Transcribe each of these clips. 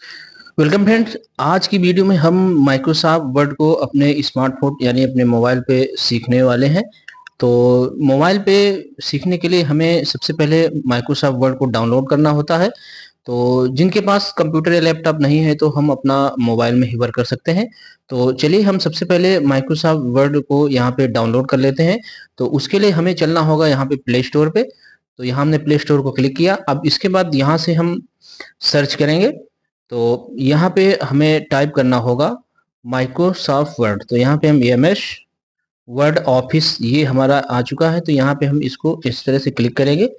Welcome friends. आज की video में हम माइक्रोसॉफ्ट वर्ड को अपने स्मार्टफोन यानी अपने मोबाइल पे सीखने वाले हैं। तो मोबाइल पे सीखने के लिए हमें सबसे पहले माइक्रोसॉफ्ट वर्ड को डाउनलोड करना होता है। तो जिनके पास कंप्यूटर या लैपटॉप नहीं है तो हम अपना मोबाइल में ही वर्क कर सकते हैं। तो चलिए हम सबसे पहले माइक्रोसॉफ्ट वर्ड को यहाँ पे डाउनलोड कर लेते हैं। तो उसके लिए हमें चलना होगा यहाँ पे प्ले स्टोर पे। तो यहाँ हमने प्ले स्टोर को क्लिक किया। अब इसके बाद यहाँ से हम सर्च करेंगे। तो यहाँ पे हमें टाइप करना होगा माइक्रोसॉफ्ट वर्ड। तो यहाँ पे हम एमएस वर्ड ऑफिस ये हमारा आ चुका है। तो यहाँ पे हम इसको इस तरह से क्लिक करेंगे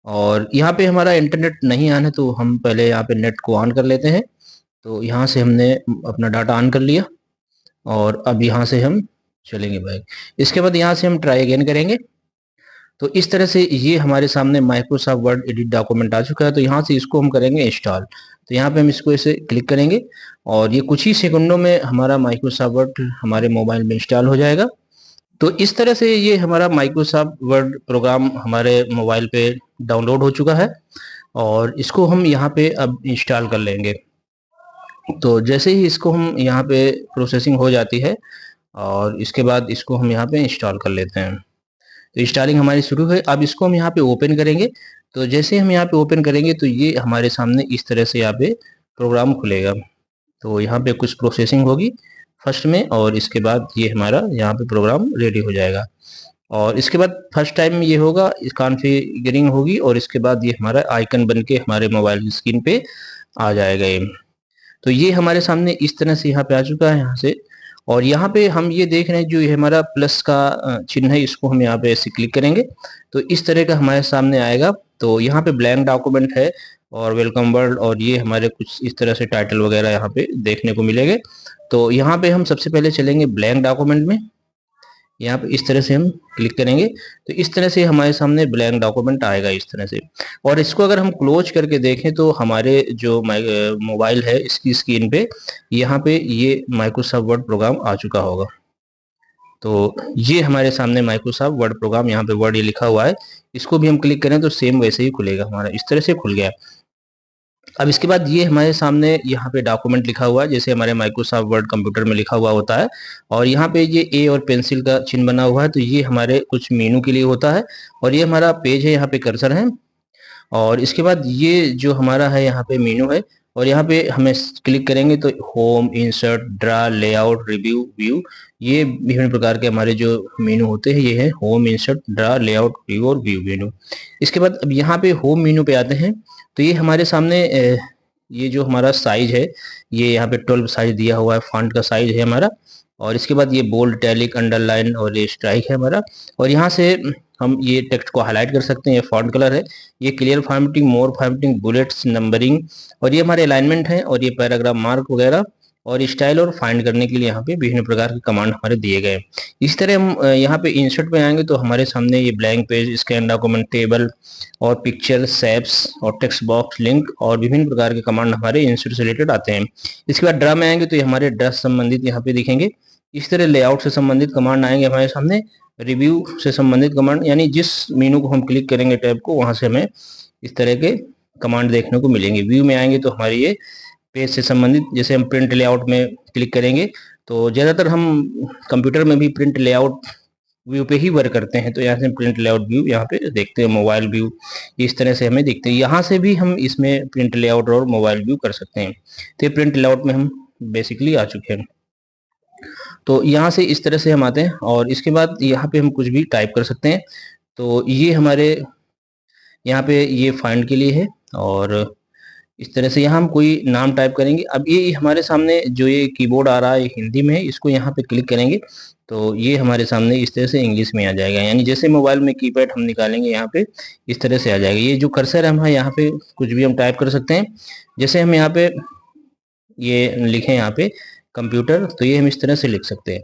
और यहाँ पे हमारा इंटरनेट नहीं आना है तो हम पहले यहाँ पे नेट को ऑन कर लेते हैं। तो यहाँ से हमने अपना डाटा ऑन कर लिया और अब यहाँ से हम चलेंगे बैक। इसके बाद यहाँ से हम ट्राई अगेन करेंगे। तो इस तरह से ये हमारे सामने माइक्रोसॉफ्ट वर्ड एडिट डॉक्यूमेंट आ चुका है। तो यहाँ से इसको हम करेंगे इंस्टॉल। तो यहाँ पे हम इसको ऐसे क्लिक करेंगे और ये कुछ ही सेकंडों में हमारा माइक्रोसॉफ्ट वर्ड हमारे मोबाइल में इंस्टॉल हो जाएगा। तो इस तरह से ये हमारा माइक्रोसॉफ्ट वर्ड प्रोग्राम हमारे मोबाइल पे डाउनलोड हो चुका है और इसको हम यहाँ पे अब इंस्टॉल कर लेंगे। तो जैसे ही इसको हम यहाँ पे प्रोसेसिंग हो जाती है और इसके बाद इसको हम यहाँ पे इंस्टॉल कर लेते हैं। तो इंस्टॉलिंग हमारी शुरू है। अब इसको हम यहाँ पे ओपन करेंगे। तो जैसे हम यहाँ पे ओपन करेंगे तो ये हमारे सामने इस तरह से यहाँ पे प्रोग्राम खुलेगा। तो यहाँ पे कुछ प्रोसेसिंग होगी फर्स्ट में और इसके बाद ये हमारा यहाँ पे प्रोग्राम रेडी हो जाएगा। और इसके बाद फर्स्ट टाइम में ये होगा कॉन्फ़िगरिंग होगी और इसके बाद ये हमारा आइकन बन के हमारे मोबाइल की स्क्रीन पे आ जाएगा ये। तो ये हमारे सामने इस तरह से यहाँ पे आ चुका है यहाँ से। और यहाँ पे हम ये देख रहे हैं जो ये हमारा प्लस का चिन्ह है इसको हम यहाँ पे ऐसे क्लिक करेंगे तो इस तरह का हमारे सामने आएगा। तो यहाँ पे ब्लैंक डॉक्यूमेंट है और वेलकम वर्ल्ड और ये हमारे कुछ इस तरह से टाइटल वगैरह यहाँ पे देखने को मिलेंगे। तो यहाँ पे हम सबसे पहले चलेंगे ब्लैंक डॉक्यूमेंट में। यहाँ पे इस तरह से हम क्लिक करेंगे तो इस तरह से हमारे सामने ब्लैंक डॉक्यूमेंट आएगा इस तरह से। और इसको अगर हम क्लोज करके देखें तो हमारे जो मोबाइल है इसकी स्क्रीन पे यहाँ पे ये माइक्रोसॉफ्ट वर्ड प्रोग्राम आ चुका होगा। तो ये हमारे सामने माइक्रोसॉफ्ट वर्ड प्रोग्राम यहाँ पे वर्ड ये लिखा हुआ है। इसको भी हम क्लिक करें तो सेम वैसे ही खुलेगा हमारा इस तरह से खुल गया। अब इसके बाद ये हमारे सामने यहाँ पे डॉक्यूमेंट लिखा हुआ है जैसे हमारे माइक्रोसॉफ्ट वर्ड कंप्यूटर में लिखा हुआ होता है। और यहाँ पे ये ए और पेंसिल का चिन्ह बना हुआ है तो ये हमारे कुछ मेनू के लिए होता है। और ये हमारा पेज है यहाँ पे कर्सर है। और इसके बाद ये जो हमारा है यहाँ पे मेनू है और यहाँ पे हमें क्लिक करेंगे तो home insert draw layout review view ये विभिन्न प्रकार के हमारे जो मेनू होते हैं ये है home insert draw layout view और व्यू मेनू। इसके बाद अब यहाँ पे होम मेनू पे आते हैं। तो ये हमारे सामने ये जो हमारा साइज है ये यहाँ पे 12 साइज दिया हुआ है फॉन्ट का साइज है हमारा। और इसके बाद ये बोल्ड टैलिक अंडरलाइन और ये स्ट्राइक है हमारा। और यहाँ से हम ये टेक्स्ट को हाईलाइट कर सकते हैं। ये फॉन्ट कलर है। ये क्लियर फॉर्मेटिंग मोर फॉर्मेटिंग बुलेट्स नंबरिंग और ये हमारे अलाइनमेंट है और ये पैराग्राफ मार्क वगैरह और स्टाइल और फाइंड करने के लिए यहाँ पे विभिन्न प्रकार के कमांड हमारे दिए गए हैं। इस तरह हम यहाँ पे इंसर्ट पे आएंगे तो हमारे सामने ये blank page scan document table और पिक्चर शेप्स और टेक्स्ट बॉक्स लिंक और विभिन्न प्रकार के कमांड हमारे इंसर्ट से रिलेटेड आते हैं। इसके बाद ड्रा में आएंगे तो ये हमारे ड्रा से संबंधित यहाँ पे दिखेंगे। इस तरह लेआउट से संबंधित कमांड आएंगे हमारे सामने। रिव्यू से संबंधित कमांड यानी जिस मेनू को हम क्लिक करेंगे टैब को वहां से हमें इस तरह के कमांड देखने को मिलेंगे। व्यू में आएंगे तो हमारी ये पेज से संबंधित जैसे हम प्रिंट लेआउट में क्लिक करेंगे तो ज़्यादातर हम कंप्यूटर में भी प्रिंट लेआउट व्यू पे ही वर्क करते हैं। तो यहाँ से प्रिंट लेआउट व्यू यहाँ पे देखते हैं मोबाइल व्यू इस तरह से हमें दिखते हैं। यहाँ से भी हम इसमें प्रिंट लेआउट और मोबाइल व्यू कर सकते हैं। तो ये प्रिंट लेआउट में हम बेसिकली आ चुके हैं। तो यहाँ से इस तरह से हम आते हैं और इसके बाद यहाँ पे हम कुछ भी टाइप कर सकते हैं। तो ये हमारे यहाँ पे ये फाइंड के लिए है और इस तरह से यहाँ हम कोई नाम टाइप करेंगे। अब ये हमारे सामने जो ये कीबोर्ड आ रहा है हिंदी में है इसको यहाँ पे क्लिक करेंगे तो ये हमारे सामने इस तरह से इंग्लिश में आ जाएगा। यानी जैसे मोबाइल में कीपैड हम निकालेंगे यहाँ पे इस तरह से आ जाएगा। ये जो कर्सर है हम यहाँ पे कुछ भी हम टाइप कर सकते हैं। जैसे हम यहाँ पे ये लिखें यहाँ पे कंप्यूटर तो ये हम इस तरह से लिख सकते हैं।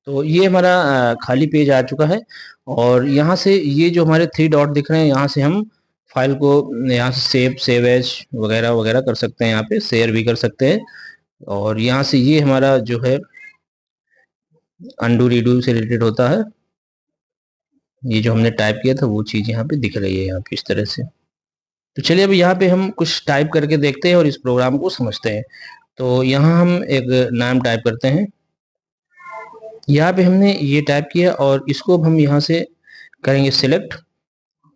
तो ये हमारा खाली पेज आ चुका है। और यहाँ से ये जो हमारे 3 डॉट दिख रहे हैं यहाँ से हम फाइल को यहाँ से सेव एज वगैरह वगैरह कर सकते हैं। यहाँ पे शेयर भी कर सकते हैं। और यहाँ से ये हमारा जो है अंडू रीडू से रिलेटेड होता है। ये जो हमने टाइप किया था वो चीज़ यहाँ पे दिख रही है यहाँ पे इस तरह से। तो चलिए अब यहाँ पे हम कुछ टाइप करके देखते हैं और इस प्रोग्राम को समझते हैं। तो यहाँ हम एक नाम टाइप करते हैं। यहाँ पे हमने ये टाइप किया और इसको अब हम यहाँ से करेंगे सिलेक्ट।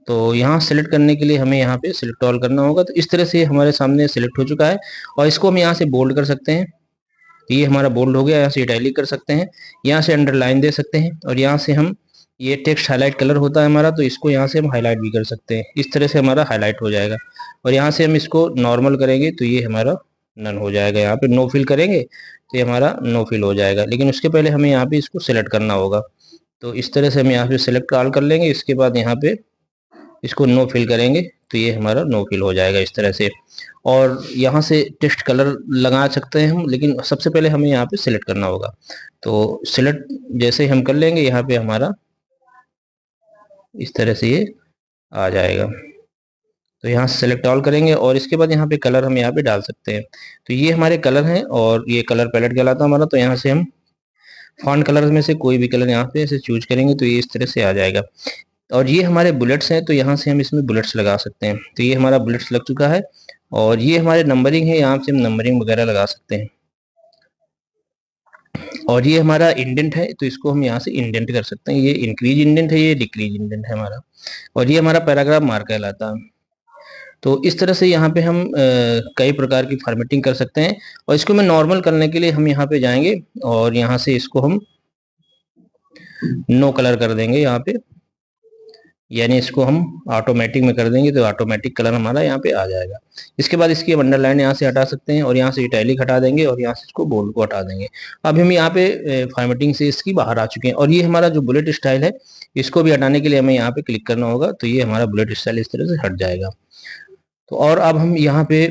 तो यहाँ सेलेक्ट करने के लिए हमें यहाँ पे सिलेक्ट ऑल करना होगा। तो इस तरह से हमारे सामने सिलेक्ट हो चुका है और इसको हम यहाँ से बोल्ड कर सकते हैं। ये हमारा बोल्ड हो गया। यहाँ से इटैलिक कर सकते हैं, यहाँ से अंडरलाइन दे सकते हैं और यहाँ से हम ये टेक्स्ट हाईलाइट कलर होता है हमारा, तो इसको यहाँ से हम हाईलाइट भी कर सकते हैं। इस तरह से हमारा हाईलाइट हो जाएगा और यहाँ से हम इसको नॉर्मल करेंगे तो ये हमारा नन हो जाएगा। यहाँ पे नो फिल करेंगे तो ये हमारा नो फिल हो जाएगा, लेकिन उसके पहले हमें यहाँ पे इसको सिलेक्ट करना होगा। तो इस तरह से हम यहाँ पे सिलेक्ट ऑल कर लेंगे। इसके बाद यहाँ पे इसको नो फिल करेंगे तो ये हमारा नो फिल हो जाएगा इस तरह से। और यहाँ से टेक्स्ट कलर लगा सकते हैं हम, लेकिन सबसे पहले हमें यहाँ पे सिलेक्ट करना होगा। तो सिलेक्ट जैसे हम कर लेंगे यहाँ पे हमारा इस तरह से ये आ जाएगा। तो यहाँ से सेलेक्ट ऑल करेंगे और इसके बाद यहाँ पे कलर हम यहाँ पे डाल सकते हैं। तो ये हमारे कलर हैं और ये कलर पैलेट कहलाता है हमारा। तो यहाँ से हम फॉन्ट कलर में से कोई भी कलर यहाँ पे ऐसे चूज करेंगे तो ये इस तरह से आ जाएगा। और ये हमारे बुलेट्स हैं, तो यहाँ से हम इसमें बुलेट्स लगा सकते हैं। तो ये हमारा बुलेट्स लग चुका है और ये हमारे नंबरिंग है, यहाँ से हम नंबरिंग वगैरह लगा सकते हैं। और ये हमारा इंडेंट है, तो इसको हम यहाँ से इंडेंट कर सकते हैं। ये इंक्रीज इंडेंट है, ये डिक्रीज इंडेंट है हमारा। और ये हमारा पैराग्राफ मार्क कहलाता है। तो इस तरह से यहाँ पे हम कई प्रकार की फॉर्मेटिंग कर सकते हैं। और इसको मैं नॉर्मल करने के लिए हम यहाँ पे जाएंगे और यहाँ से इसको हम नो कलर कर देंगे यहाँ पे, यानी इसको हम ऑटोमेटिक में कर देंगे तो ऑटोमेटिक कलर हमारा यहाँ पे आ जाएगा। इसके बाद इसकी अंडरलाइन यहाँ से हटा सकते हैं और यहाँ से इटैलिक हटा देंगे और यहाँ से इसको बोल्ड को हटा देंगे। अब हम यहाँ पे फॉर्मेटिंग से इसकी बाहर आ चुके हैं। और ये हमारा जो बुलेट स्टाइल है, इसको भी हटाने के लिए हमें यहाँ पे क्लिक करना होगा। तो ये हमारा बुलेट स्टाइल इस तरह से हट जाएगा। तो और अब हम यहाँ पे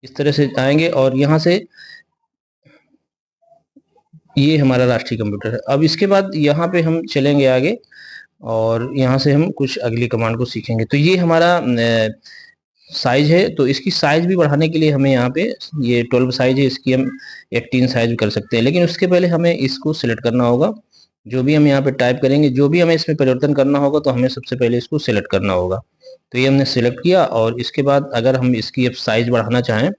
इस तरह से आएंगे और यहाँ से ये हमारा राष्ट्रीय कंप्यूटर है। अब इसके बाद यहाँ पे हम चलेंगे आगे और यहाँ से हम कुछ अगली कमांड को सीखेंगे। तो ये हमारा साइज है, तो इसकी साइज भी बढ़ाने के लिए हमें यहाँ पे ये 12 साइज है, इसकी हम 18 साइज भी कर सकते हैं। लेकिन उसके पहले हमें इसको सिलेक्ट करना होगा। जो भी हम यहाँ पे टाइप करेंगे, जो भी हमें इसमें परिवर्तन करना होगा, तो हमें सबसे पहले इसको सिलेक्ट करना होगा। तो ये हमने सिलेक्ट किया और इसके बाद अगर हम इसकी अब साइज बढ़ाना चाहें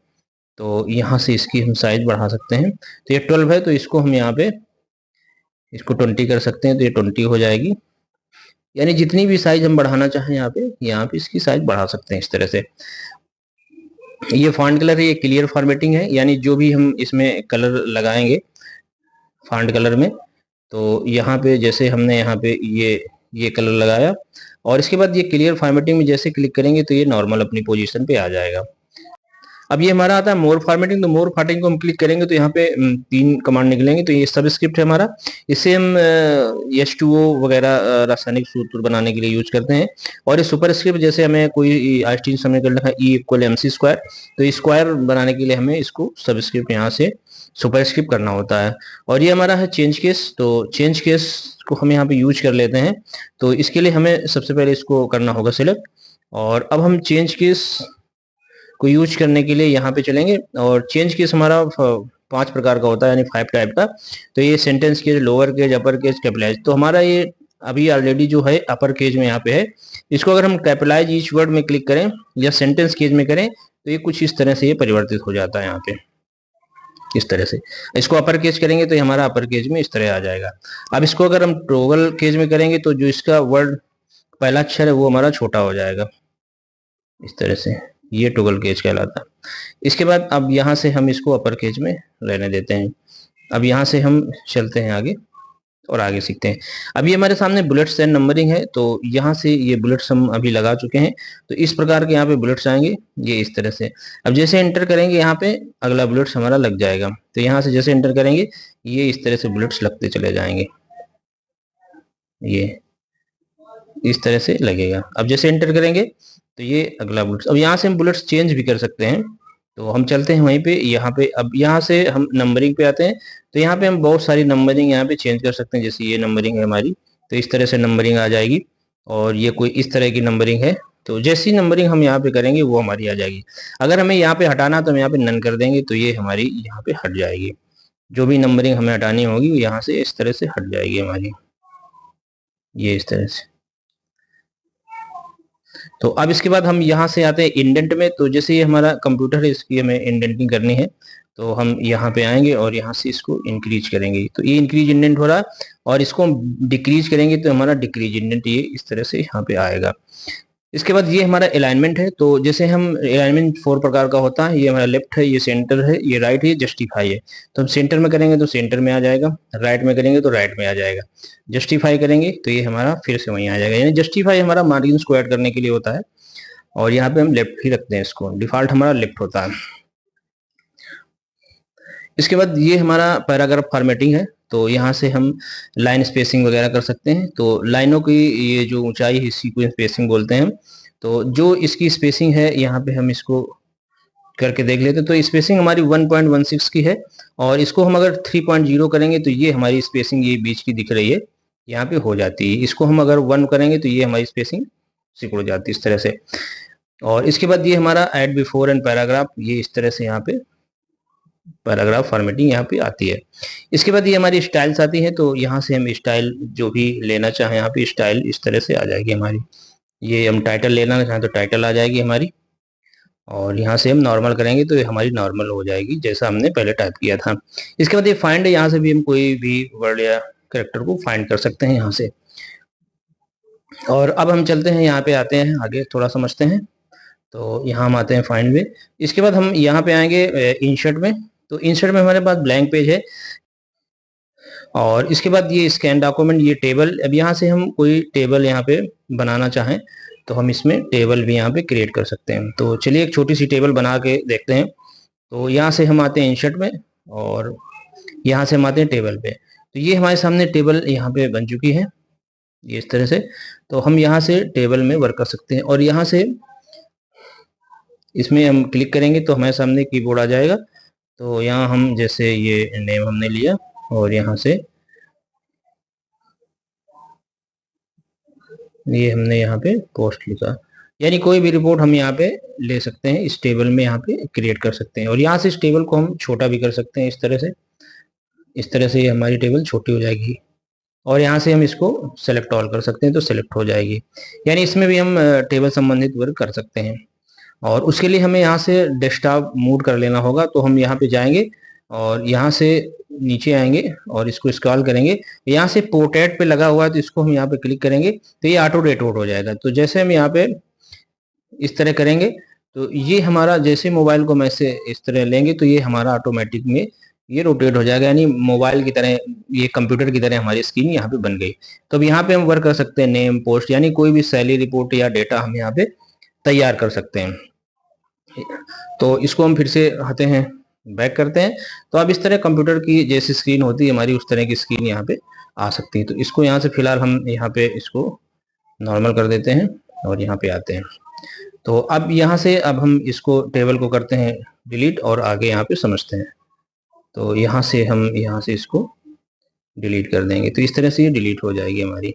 तो यहाँ से इसकी हम साइज बढ़ा सकते हैं। तो ये 12 है, तो इसको हम यहाँ पे इसको 20 कर सकते हैं, तो ये 20 हो जाएगी। यानी जितनी भी साइज हम बढ़ाना चाहें यहाँ पे इसकी साइज बढ़ा सकते हैं इस तरह से। ये फॉन्ट कलर है, ये क्लियर फॉर्मेटिंग है, यानी जो भी हम इसमें कलर लगाएंगे फॉन्ट कलर में, तो यहाँ पे जैसे हमने यहाँ पे ये कलर लगाया और इसके बाद ये क्लियर फॉर्मेटिंग में जैसे क्लिक करेंगे तो ये नॉर्मल अपनी पोजीशन पे आ जाएगा। अब ये हमारा आता है मोर फॉर्मेटिंग। तो मोर फॉर्मेटिंग को हम क्लिक करेंगे तो यहाँ पे 3 कमांड निकलेंगे। तो ये सब स्क्रिप्ट है हमारा, इसे हम H2O वगैरह रासायनिक सूत्र बनाने के लिए यूज करते हैं। और ये सुपर स्क्रिप्ट, जैसे हमें कोई आइंस्टीन समीकरण लिखा E=mc², तो स्क्वायर बनाने के लिए हमें इसको सब स्क्रिप्ट यहाँ से सुपर स्क्रिप्ट करना होता है। और ये हमारा है चेंज केस। तो चेंज केस को हम यहाँ पे यूज कर लेते हैं। तो इसके लिए हमें सबसे पहले इसको करना होगा सिलेक्ट। और अब हम चेंज केस को यूज करने के लिए यहाँ पे चलेंगे। और चेंज केस हमारा 5 प्रकार का होता है, यानी 5 टाइप का। तो ये sentence case, lower case, upper case, capitalise. तो हमारा ये अभी ऑलरेडी जो है अपर केज में यहाँ पे है। इसको अगर हम कैपिटलाइज ईच वर्ड में क्लिक करें या सेंटेंस केज में करें तो ये कुछ इस तरह से ये परिवर्तित हो जाता है यहाँ पे इस तरह से। इसको अपर केज करेंगे तो ये हमारा अपर केज में इस तरह आ जाएगा। अब इसको अगर हम टॉगल केज में करेंगे तो जो इसका वर्ड पहला अक्षर है वो हमारा छोटा हो जाएगा इस तरह से। ये टॉगल केज कहलाता है। इसके बाद अब यहाँ से हम इसको अपर केज में रहने देते हैं। अब यहाँ से हम चलते हैं आगे और आगे सीखते हैं। अभी हमारे सामने बुलेट्स एंड नंबरिंग है। तो यहाँ से ये बुलेट्स हम अभी लगा चुके हैं। तो इस प्रकार के यहाँ पे बुलेट्स आएंगे ये इस तरह से। अब जैसे एंटर करेंगे यहाँ पे अगला बुलेट्स हमारा लग जाएगा। तो यहाँ से जैसे एंटर करेंगे ये इस तरह से बुलेट्स लगते चले जाएंगे, ये इस तरह से लगेगा। अब जैसे एंटर करेंगे तो ये अगला बुलेट्स। अब यहाँ से हम बुलेट्स चेंज भी कर सकते हैं। तो हम चलते हैं वहीं पे, यहाँ पे अब यहाँ से हम नंबरिंग पे आते हैं। तो यहाँ पे हम बहुत सारी नंबरिंग यहाँ पे चेंज कर सकते हैं। जैसे ये नंबरिंग है हमारी, तो इस तरह से नंबरिंग आ जाएगी। और ये कोई इस तरह की नंबरिंग है, तो जैसी नंबरिंग हम यहाँ पे करेंगे वो हमारी आ जाएगी। अगर हमें यहाँ पे हटाना तो हम यहाँ पे नन कर देंगे तो ये हमारी यहाँ पे हट जाएगी। जो भी नंबरिंग हमें हटानी होगी वो यहाँ से इस तरह से हट जाएगी हमारी, ये इस तरह से। तो अब इसके बाद हम यहाँ से आते हैं इंडेंट में। तो जैसे ये हमारा कंप्यूटर है, इसकी हमें इंडेंटिंग करनी है, तो हम यहाँ पे आएंगे और यहाँ से इसको इंक्रीज करेंगे, तो ये इंक्रीज इंडेंट हो रहा है। और इसको हम डिक्रीज करेंगे तो हमारा डिक्रीज इंडेंट ये इस तरह से यहाँ पे आएगा। इसके बाद ये हमारा अलाइनमेंट है। तो जैसे हम अलाइनमेंट 4 प्रकार का होता है, ये हमारा लेफ्ट है, ये सेंटर है, ये राइट है, ये जस्टिफाई है। तो हम सेंटर में करेंगे तो सेंटर में आ जाएगा, राइट में करेंगे तो राइट में आ जाएगा, जस्टिफाई करेंगे तो ये हमारा फिर से वहीं आ जाएगा। यानी जस्टिफाई हमारा मार्जिन को ऐड करने के लिए होता है, और यहाँ पे हम लेफ्ट ही रखते हैं, इसको डिफॉल्ट हमारा लेफ्ट होता है। इसके बाद ये हमारा पैराग्राफ फॉर्मेटिंग है। तो यहाँ से हम लाइन स्पेसिंग वगैरह कर सकते हैं। तो लाइनों की ये जो ऊंचाई है इसी को स्पेसिंग बोलते हैं हम। तो जो इसकी स्पेसिंग है यहाँ पे हम इसको करके देख लेते हैं। तो स्पेसिंग हमारी 1.16 की है, और इसको हम अगर 3.0 करेंगे तो ये हमारी स्पेसिंग ये बीच की दिख रही है, यहाँ पे हो जाती है। इसको हम अगर 1 करेंगे तो ये हमारी स्पेसिंग सिकुड़ जाती है इस तरह से। और इसके बाद ये हमारा ऐड बिफोर एंड पैराग्राफ, ये इस तरह से यहाँ पे पैराग्राफ फॉर्मेटिंग यहाँ पे आती है। इसके बाद ये हमारी स्टाइल्स आती है। तो यहाँ से हम स्टाइल जो भी लेना चाहें, यहाँ पे स्टाइल इस तरह से आ जाएगी हमारी। ये हम टाइटल लेना चाहें तो टाइटल आ जाएगी हमारी, और यहाँ से हम नॉर्मल करेंगे तो ये हमारी नॉर्मल हो जाएगी जैसा हमने पहले टाइप किया था। इसके बाद ये फाइंड है, यहाँ से भी हम कोई भी वर्ड या कैरेक्टर को फाइंड कर सकते हैं यहाँ से। और अब हम चलते हैं, यहाँ पे आते हैं, आगे थोड़ा समझते हैं। तो यहाँ हम आते हैं फाइंड में। इसके बाद हम यहाँ पे आएंगे इंसर्ट में। तो इंसर्ट में हमारे पास ब्लैंक पेज है, और इसके बाद ये स्कैन डॉक्यूमेंट, ये टेबल। अब यहाँ से हम कोई टेबल यहाँ पे बनाना चाहें तो हम इसमें टेबल भी यहाँ पे क्रिएट कर सकते हैं। तो चलिए एक छोटी सी टेबल बना के देखते हैं। तो यहाँ से हम आते हैं इंसर्ट में, और यहाँ से हम आते हैं टेबल पे। तो ये हमारे सामने टेबल यहाँ पे बन चुकी है, ये इस तरह से। तो हम यहाँ से टेबल में वर्क कर सकते हैं, और यहाँ से इसमें हम क्लिक करेंगे तो हमारे सामने कीबोर्ड आ जाएगा। तो यहाँ हम जैसे ये नेम हमने लिया, और यहाँ से ये हमने यहाँ पे पोस्ट लिखा, यानी कोई भी रिपोर्ट हम यहाँ पे ले सकते हैं, इस टेबल में यहाँ पे क्रिएट कर सकते हैं। और यहाँ से इस टेबल को हम छोटा भी कर सकते हैं इस तरह से। इस तरह से ये हमारी टेबल छोटी हो जाएगी, और यहाँ से हम इसको सेलेक्ट ऑल कर सकते हैं तो सेलेक्ट हो जाएगी। यानी इसमें भी हम टेबल संबंधित वर्क कर सकते हैं। और उसके लिए हमें यहाँ से डेस्कटॉप मूड कर लेना होगा। तो हम यहाँ पे जाएंगे और यहाँ से नीचे आएंगे और इसको स्क्रॉल करेंगे। यहाँ से पोर्ट्रेट पे लगा हुआ है तो इसको हम यहाँ पे क्लिक करेंगे तो ये ऑटो रोटेट हो जाएगा। तो जैसे हम यहाँ पे इस तरह करेंगे तो ये हमारा, जैसे मोबाइल को मैं से इस तरह लेंगे तो ये हमारा ऑटोमेटिक में ये रोटेट हो जाएगा, यानी मोबाइल की तरह, ये कंप्यूटर की तरह हमारी स्क्रीन यहाँ पे बन गई। तो अब यहाँ पे हम वर्क कर सकते हैं नेम पोस्ट, यानी कोई भी सैलरी रिपोर्ट या डेटा हम यहाँ पे तैयार कर सकते हैं। तो इसको हम फिर से आते हैं, बैक करते हैं। तो अब इस तरह कंप्यूटर की जैसी स्क्रीन होती है हमारी, उस तरह की स्क्रीन यहाँ पे आ सकती है। तो इसको यहाँ से फिलहाल हम यहाँ पे इसको नॉर्मल कर देते हैं और यहाँ पे आते हैं। तो अब यहाँ से अब हम इसको टेबल को करते हैं डिलीट और आगे यहाँ पे समझते हैं। तो यहाँ से हम यहाँ से इसको डिलीट कर देंगे तो इस तरह से ये डिलीट हो जाएगी हमारी,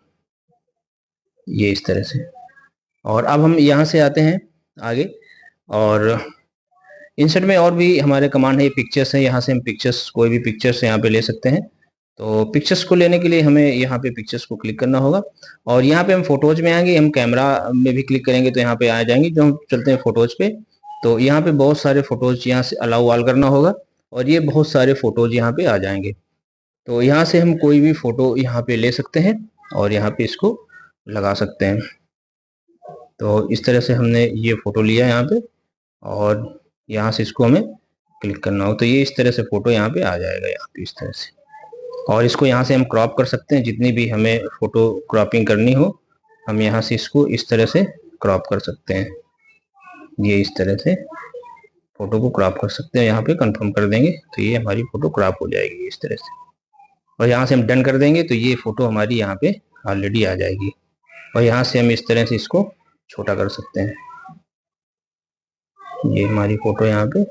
ये इस तरह से। और अब हम यहाँ से आते हैं आगे, और इंसर्ट में और भी हमारे कमांड है, पिक्चर्स है। यहाँ से हम पिक्चर्स, कोई भी पिक्चर्स यहाँ पे ले सकते हैं। तो पिक्चर्स को लेने के लिए हमें यहाँ पे पिक्चर्स को क्लिक करना होगा, और यहाँ पे हम फोटोज में आएंगे, हम कैमरा में भी क्लिक करेंगे तो यहाँ पे आ जाएंगे। जो हम चलते हैं फोटोज पे, तो यहाँ पे बहुत सारे फोटोज, यहाँ से अलाउ ऑल करना होगा और ये बहुत सारे फोटोज यहाँ पे आ जाएंगे। तो यहाँ से हम कोई भी फोटो यहाँ पे ले सकते हैं और यहाँ पे इसको लगा सकते हैं। तो इस तरह से हमने ये फोटो लिया यहाँ पे, और यहाँ से इसको हमें क्लिक करना हो तो ये इस तरह से फोटो यहाँ पे आ जाएगा, यहाँ पे इस तरह से। और इसको यहाँ से हम क्रॉप कर सकते हैं, जितनी भी हमें फोटो क्रॉपिंग करनी हो हम यहाँ से इसको इस तरह से क्रॉप कर सकते हैं। ये इस तरह से फोटो को क्रॉप कर सकते हैं, यहाँ पे कंफर्म कर देंगे तो ये हमारी फोटो क्रॉप हो जाएगी इस तरह से। और यहाँ से हम डन कर देंगे तो ये फोटो हमारी यहाँ पे ऑलरेडी आ जाएगी। और यहाँ से हम इस तरह से इसको छोटा कर सकते हैं, ये हमारी फोटो यहाँ पे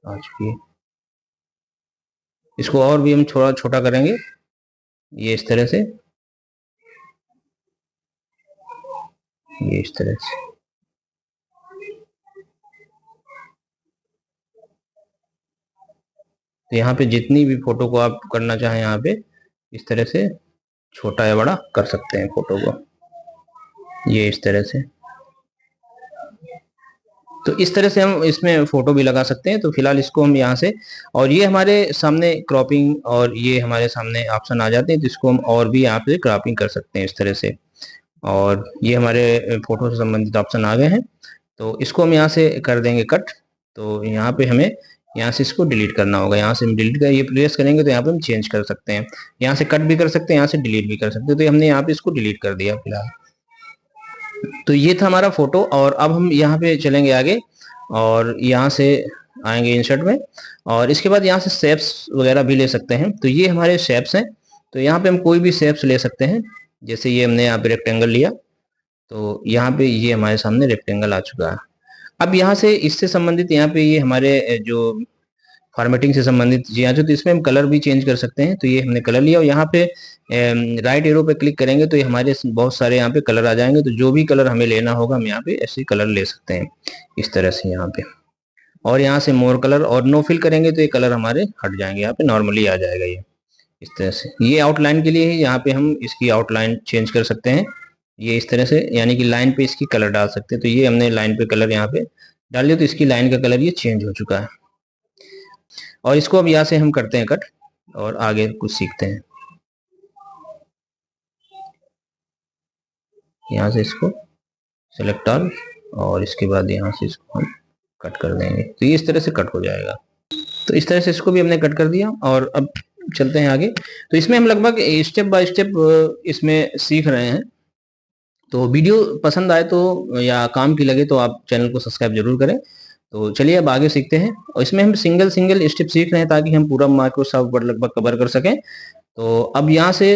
आ चुकी है। इसको और भी हम थोड़ा छोटा करेंगे, ये इस तरह से, ये इस तरह से। तो यहाँ पे जितनी भी फोटो को आप करना चाहें यहाँ पे इस तरह से छोटा या बड़ा कर सकते हैं फोटो को, ये इस तरह से। तो इस तरह से हम इसमें फोटो भी लगा सकते हैं। तो फिलहाल इसको हम यहाँ से, और ये हमारे सामने क्रॉपिंग और ये हमारे सामने ऑप्शन आ जाते हैं, तो इसको हम और भी यहाँ पे क्रॉपिंग कर सकते हैं इस तरह से। और ये हमारे फोटो से संबंधित ऑप्शन आ गए हैं, तो इसको हम यहाँ से कर देंगे कट। तो यहाँ पे हमें यहाँ से इसको डिलीट करना होगा, यहाँ से हम डिलीट कर, ये प्रेस करेंगे तो यहाँ पे हम चेंज कर सकते हैं, यहाँ से कट भी कर सकते हैं, यहाँ से डिलीट भी कर सकते हैं। तो हमने यहाँ पे इसको डिलीट कर दिया फिलहाल। तो ये था हमारा फोटो, और अब हम यहाँ पे चलेंगे आगे और यहाँ से आएंगे इंसर्ट में, और इसके बाद यहाँ से शेप्स वगैरह भी ले सकते हैं। तो ये हमारे शेप्स हैं, तो यहाँ पे हम कोई भी शेप्स ले सकते हैं। जैसे ये हमने यहाँ पे रेक्टेंगल लिया, तो यहाँ पे ये हमारे सामने रेक्टेंगल आ चुका है। अब यहाँ से इससे संबंधित यहाँ पे ये हमारे जो फॉर्मेटिंग से संबंधित जी हाँ, तो इसमें हम कलर भी चेंज कर सकते हैं। तो ये हमने कलर लिया, और यहाँ पे राइट एरो पे क्लिक करेंगे तो ये हमारे बहुत सारे यहाँ पे कलर आ जाएंगे। तो जो भी कलर हमें लेना होगा हम यहाँ पे ऐसे कलर ले सकते हैं इस तरह से यहाँ पे। और यहाँ से मोर कलर और नो फिल करेंगे तो ये कलर हमारे हट जाएंगे, यहाँ पे नॉर्मली आ जाएगा ये इस तरह से। ये आउटलाइन के लिए है, यहाँ पे हम इसकी आउटलाइन चेंज कर सकते हैं ये इस तरह से, यानी कि लाइन पे इसकी कलर डाल सकते हैं। तो ये हमने लाइन पे कलर यहाँ पे डाल दिया, तो इसकी लाइन का कलर ये चेंज हो चुका है। और इसको अब यहाँ से हम करते हैं कट और आगे कुछ सीखते हैं। यहाँ से इसको सेलेक्ट ऑल, और इसके बाद यहाँ से इसको हम कट कर देंगे, तो ये इस तरह से कट हो जाएगा। तो इस तरह से इसको भी हमने कट कर दिया, और अब चलते हैं आगे। तो इसमें हम लगभग स्टेप बाय स्टेप इसमें सीख रहे हैं। तो वीडियो पसंद आए तो या काम की लगे तो आप चैनल को सब्सक्राइब जरूर करें। तो चलिए अब आगे सीखते हैं, और इसमें हम सिंगल सिंगल स्टेप सीख रहे हैं ताकि हम पूरा माइक्रोसॉफ्ट वर्ड लगभग कवर कर सकें। तो अब यहाँ से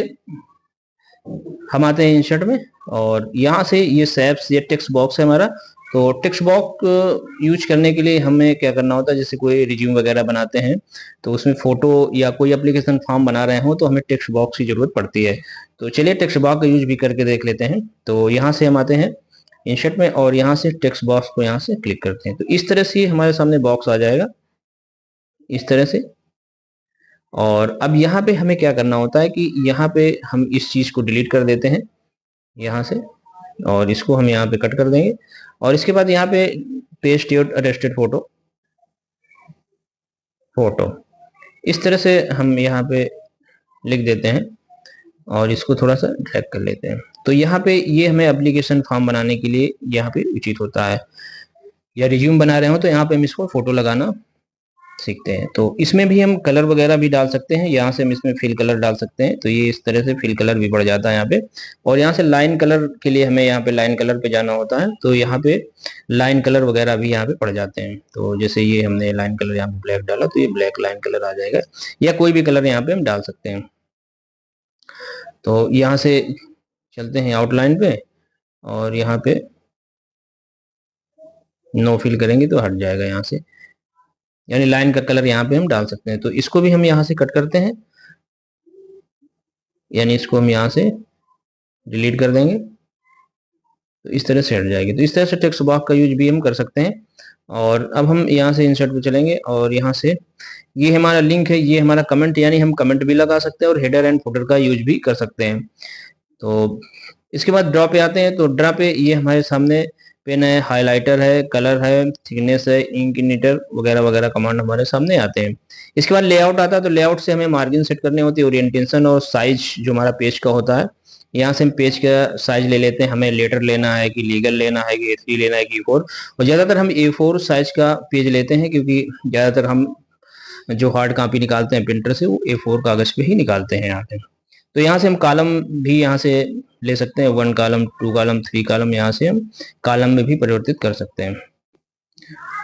हम आते हैं इंसर्ट में, और यहाँ से ये शेप्स, ये टेक्स्ट बॉक्स है हमारा। तो टेक्स्ट बॉक्स यूज करने के लिए हमें क्या करना होता है, जैसे कोई रिज्यूम वगैरह बनाते हैं तो उसमें फोटो या कोई एप्लीकेशन फॉर्म बना रहे हो तो हमें टेक्स्ट बॉक्स की जरूरत पड़ती है। तो चलिए टेक्स्ट बॉक्स का यूज भी करके देख लेते हैं। तो यहाँ से हम आते हैं इंसर्ट में, और यहाँ से टेक्स्ट बॉक्स को यहाँ से क्लिक करते हैं। तो इस तरह से हमारे सामने बॉक्स आ जाएगा इस तरह से। और अब यहाँ पे हमें क्या करना होता है कि यहाँ पे हम इस चीज को डिलीट कर देते हैं यहाँ से, और इसको हम यहाँ पे कट कर देंगे। और इसके बाद यहाँ पे पेस्ट योर अरेस्टेड फोटो इस तरह से हम यहाँ पे लिख देते हैं, और इसको थोड़ा सा ड्रैग कर लेते हैं। तो यहाँ पे ये हमें एप्लीकेशन फॉर्म बनाने के लिए यहाँ पे उचित होता है, या रिज्यूम बना रहे हो तो यहाँ पे हम इसको फोटो लगाना सीखते हैं। तो इसमें भी हम कलर वगैरह भी डाल सकते हैं, यहाँ से हम इसमें फिल कलर डाल सकते हैं। तो ये इस तरह से फिल कलर भी बढ़ जाता है यहाँ पे। और यहाँ से लाइन कलर के लिए हमें यहाँ पे लाइन कलर पे जाना होता है, तो यहाँ पे लाइन कलर वगैरह भी यहाँ पे पड़ जाते हैं। तो जैसे ये हमने लाइन कलर यहाँ पे ब्लैक डाला तो ये ब्लैक लाइन कलर आ जाएगा, या कोई भी कलर यहाँ पे हम डाल सकते हैं। तो यहाँ से चलते हैं आउटलाइन पे, और यहाँ पे नो फिल करेंगे तो हट जाएगा यहाँ से, यानी लाइन का कलर यहाँ पे हम डाल सकते हैं। तो इसको भी हम यहाँ से कट करते हैं, यानी इसको हम यहाँ से डिलीट कर देंगे, तो इस तरह से हट जाएगी। तो इस तरह से टेक्स्ट बॉक्स का यूज भी हम कर सकते हैं। और अब हम यहाँ से इंसर्ट पे चलेंगे, और यहाँ से ये हमारा लिंक है, ये हमारा कमेंट, यानी हम कमेंट भी लगा सकते हैं और हेडर एंड फुटर का यूज भी कर सकते हैं। तो इसके बाद ड्रॉ पे आते हैं। तो ड्रॉ पे ये हमारे सामने पेन है, हाइलाइटर है, कलर है, थिकनेस है, इंक इनिटर वगैरह वगैरह कमांड हमारे सामने आते हैं। इसके बाद लेआउट आता है। तो लेआउट से हमें मार्जिन सेट करने होती है, ओरिएंटेशन और साइज जो हमारा पेज का होता है। यहाँ से हम पेज का साइज ले लेते हैं, हमें लेटर लेना है कि लीगल लेना है कि A3 लेना है कि A4। और ज्यादातर हम A4 साइज का पेज लेते हैं, क्योंकि ज्यादातर हम जो हार्ड कॉपी निकालते हैं प्रिंटर से वो A4 कागज पे ही निकालते हैं यहाँ पे। तो यहाँ से हम कॉलम भी यहाँ से ले सकते हैं, 1 कॉलम, 2 कॉलम, 3 कॉलम, यहाँ से हम कॉलम में भी परिवर्तित कर सकते हैं।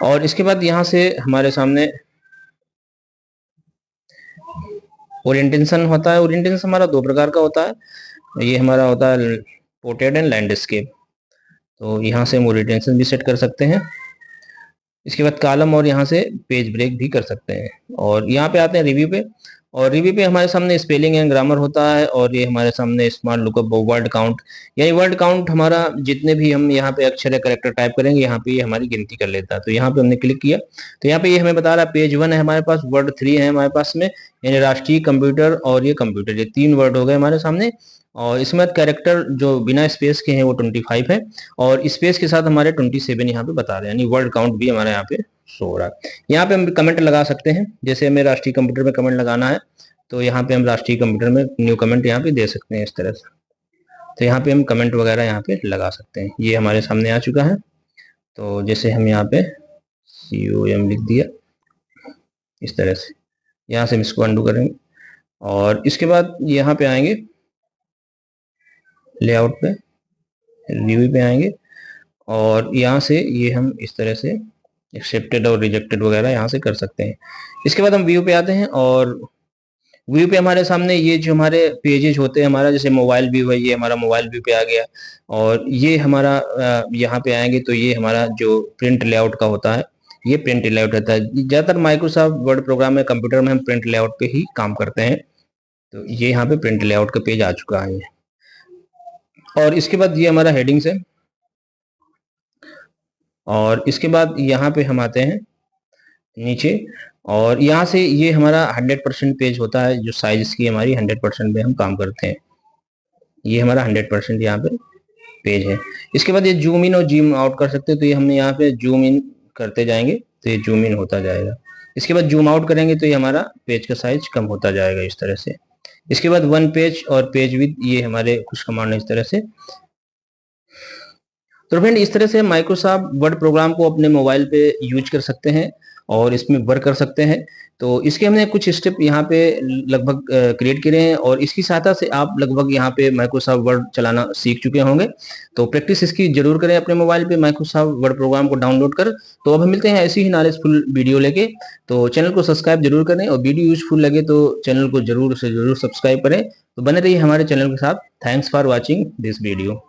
और इसके बाद यहाँ से हमारे सामने ओरिएंटेशन होता है। ओरिएंटेशन हमारा 2 प्रकार का होता है, ये हमारा होता है पोर्ट्रेट एंड लैंडस्केप। तो यहाँ से हम ओरिएंटेशन भी सेट कर सकते हैं। इसके बाद कॉलम, और यहाँ से पेज ब्रेक भी कर सकते हैं। और यहाँ पे आते हैं रिव्यू पे, और रिव्यू पे हमारे सामने स्पेलिंग एंड ग्रामर होता है, और ये हमारे सामने स्मार्ट लुकअप, वर्ड काउंट, यानी वर्ड काउंट हमारा जितने भी हम यहाँ पे अक्षर या कैरेक्टर टाइप करेंगे यहाँ पे ये हमारी गिनती कर लेता है। तो यहाँ पे हमने क्लिक किया तो यहाँ पे ये हमें बता रहा है पेज 1 है हमारे पास, वर्ड 3 है हमारे पास में, यानी राष्ट्रीय, कंप्यूटर और ये कंप्यूटर, ये 3 वर्ड हो गए हमारे सामने। और इसके बाद कैरेक्टर जो बिना स्पेस के हैं वो 25 है, और स्पेस के साथ हमारे 27 यहाँ पे बता रहे हैं, यानी वर्ड काउंट भी हमारे यहाँ पे शो हो रहा है। यहाँ पे हम कमेंट लगा सकते हैं, जैसे हमें राष्ट्रीय कंप्यूटर में कमेंट लगाना है तो यहाँ पे हम राष्ट्रीय कंप्यूटर में न्यू कमेंट यहाँ पे दे सकते हैं इस तरह से। तो यहाँ पे हम कमेंट वगैरह यहाँ पे लगा सकते हैं। ये हमारे सामने आ चुका है। तो जैसे हम यहाँ पे COM लिख दिया इस तरह से, यहाँ से हम इसको अंडू करेंगे और इसके बाद यहाँ पे आएंगे लेआउट पे, रिव्यू पे आएंगे और यहाँ से ये हम इस तरह से एक्सेप्टेड और रिजेक्टेड वगैरह यहाँ से कर सकते हैं। इसके बाद हम व्यू पे आते हैं और व्यू पे हमारे सामने ये जो हमारे पेजेस होते हैं, हमारा जैसे मोबाइल व्यू है, ये हमारा मोबाइल व्यू पे आ गया और ये हमारा यहाँ पे आएंगे तो ये हमारा जो प्रिंट लेआउट का होता है, ये प्रिंट लेआउट रहता है। ज़्यादातर माइक्रोसॉफ्ट वर्ड प्रोग्राम में कंप्यूटर में हम प्रिंट लेआउट पे ही काम करते हैं। तो ये यहाँ पे प्रिंट लेआउट का पेज आ चुका है। और इसके बाद ये हमारा हेडिंग्स है और इसके बाद यहाँ पे हम आते हैं नीचे और यहाँ से ये हमारा 100% पेज होता है, जो साइज की हमारी 100% पे हम काम करते हैं। ये हमारा 100% यहाँ पे पेज है। इसके बाद ये जूम इन और जूम आउट कर सकते हैं, तो ये हमने यहाँ पे जूम इन करते जाएंगे तो ये जूम इन होता जाएगा। इसके बाद जूम आउट करेंगे तो ये हमारा पेज का साइज कम होता जाएगा इस तरह से। इसके बाद वन पेज और पेज विद, ये हमारे कुछ कमांड है इस तरह से। तो फ्रेंड, इस तरह से माइक्रोसॉफ्ट वर्ड प्रोग्राम को अपने मोबाइल पे यूज कर सकते हैं और इसमें वर्क कर सकते हैं। तो इसके हमने कुछ स्टेप यहाँ पे लगभग क्रिएट करे हैं और इसकी सहायता से आप लगभग यहाँ पे माइक्रोसॉफ्ट वर्ड चलाना सीख चुके होंगे। तो प्रैक्टिस इसकी जरूर करें अपने मोबाइल पे माइक्रोसॉफ्ट वर्ड प्रोग्राम को डाउनलोड कर। तो अब हम मिलते हैं ऐसी ही नॉलेजफुल वीडियो लेके। तो चैनल को सब्सक्राइब जरूर करें और वीडियो यूजफुल लगे तो चैनल को जरूर से जरूर सब्सक्राइब करें। तो बने रहिए हमारे चैनल के साथ। Thanks for watching this video.